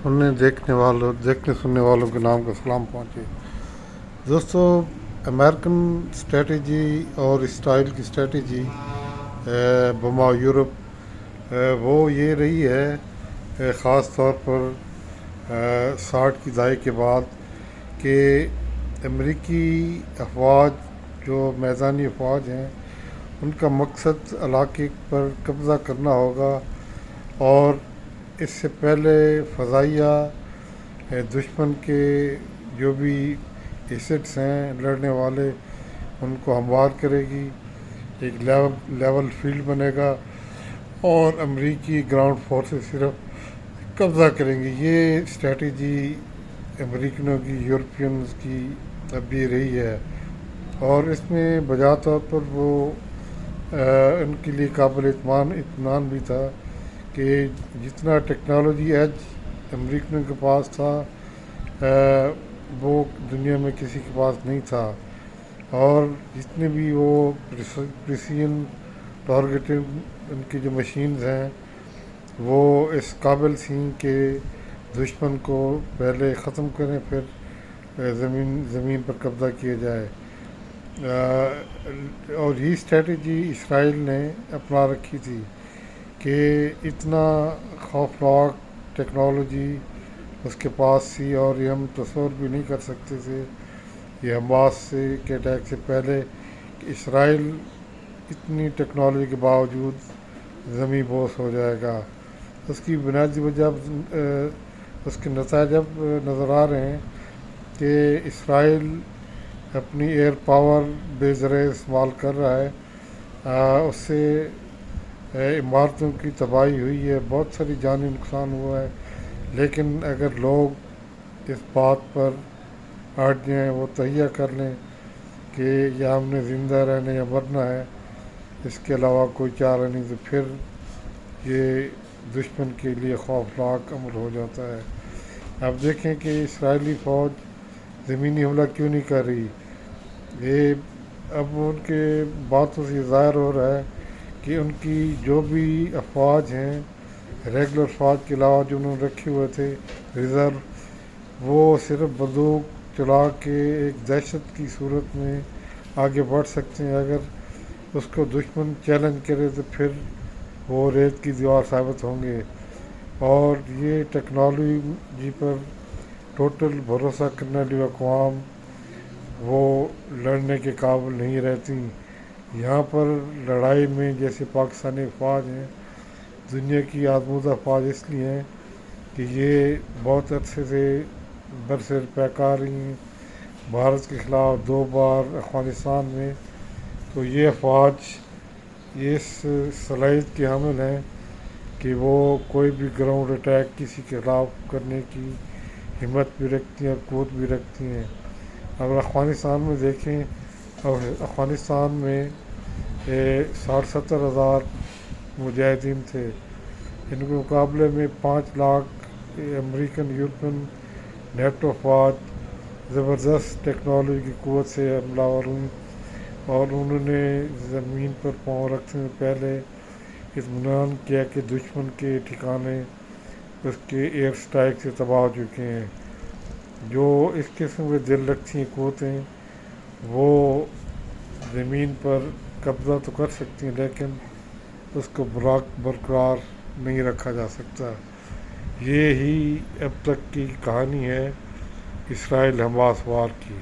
دیکھنے سننے والوں کے نام کا سلام پہنچے. دوستو، امریکن اسٹریٹجی اور اسرائیل کی اسٹریٹجی بما یورپ وہ یہ رہی ہے، خاص طور پر 60 کی دہائی کے بعد، کہ امریکی افواج جو میدانی افواج ہیں ان کا مقصد علاقے پر قبضہ کرنا ہوگا، اور اس سے پہلے فضائیہ دشمن کے جو بھی ایسٹس ہیں لڑنے والے ان کو ہموار کرے گی. ایک لیول فیلڈ بنے گا اور امریکی گراؤنڈ فورسز صرف قبضہ کریں گے. یہ اسٹریٹجی امریکنوں کی، یورپینز کی اب بھی رہی ہے، اور اس میں بجا طور پر وہ ان کے لیے قابل اطمینان بھی تھا کہ جتنا ٹیکنالوجی ایج امریکنوں کے پاس تھا وہ دنیا میں کسی کے پاس نہیں تھا، اور جتنے بھی وہ پریسیژن ٹارگیٹنگ ان کی جو مشینز ہیں وہ اس قابل تھیں کہ دشمن کو پہلے ختم کریں، پھر زمین پر قبضہ کیا جائے. اور یہ اسٹریٹجی اسرائیل نے اپنا رکھی تھی کہ اتنا خوفناک ٹیکنالوجی اس کے پاس تھی، اور یہ ہم تصور بھی نہیں کر سکتے تھے یہ حماس کے اٹیک سے پہلے کہ اسرائیل اتنی ٹیکنالوجی کے باوجود زمیں بوس ہو جائے گا. اس کی بنیادی وجہ اس کے نتائج اب نظر آ رہے ہیں کہ اسرائیل اپنی ایئر پاور بے ذرائع استعمال کر رہا ہے. اس سے عمارتوں کی تباہی ہوئی ہے، بہت ساری جانی نقصان ہوا ہے، لیکن اگر لوگ اس بات پر ہٹ جائیں، وہ تہیہ کر لیں کہ یا ہم نے زندہ رہنا یا مرنا ہے، اس کے علاوہ کوئی چارہ نہیں، تو پھر یہ دشمن کے لیے خوفناک عمل ہو جاتا ہے. اب دیکھیں کہ اسرائیلی فوج زمینی حملہ کیوں نہیں کر رہی. یہ اب ان کے باتوں سے ظاہر ہو رہا ہے کہ ان کی جو بھی افواج ہیں ریگولر فوج کے علاوہ جو انہوں نے رکھے ہوئے تھے ریزرو، وہ صرف بندوق چلا کے ایک دہشت کی صورت میں آگے بڑھ سکتے ہیں. اگر اس کو دشمن چیلنج کرے تو پھر وہ ریت کی دیوار ثابت ہوں گے، اور یہ ٹیکنالوجی پر ٹوٹل بھروسہ کرنے والی اقوام وہ لڑنے کے قابل نہیں رہتی. یہاں پر لڑائی میں جیسے پاکستانی افواج ہیں، دنیا کی آزمودہ افواج اس لیے ہیں کہ یہ بہت عرصے سے برسر پیکار رہی ہیں بھارت کے خلاف 2 بار افغانستان میں. تو یہ افواج اس صلاحیت کے حامل ہیں کہ وہ کوئی بھی گراؤنڈ اٹیک کسی کے خلاف کرنے کی ہمت بھی رکھتی ہیں اور قوت بھی رکھتی ہیں. اگر افغانستان میں دیکھیں، افغانستان میں 60-70 ہزار مجاہدین تھے، ان کے مقابلے میں 5 لاکھ امریکن یورپین نیٹو افواج زبردست ٹیکنالوجی کی قوت سے حملہ آور ہوئیں، اور انہوں نے زمین پر پاؤں رکھنے سے پہلے اطمینان کیا کہ دشمن کے ٹھکانے اس کے ایئر سٹرائک سے تباہ ہو چکے ہیں. جو اس قسم کے دل رکھتی ہیں قوتیں وہ زمین پر قبضہ تو کر سکتی ہیں، لیکن اس کو برقرار نہیں رکھا جا سکتا. یہ ہی اب تک کی کہانی ہے اسرائیل حماس وار کی.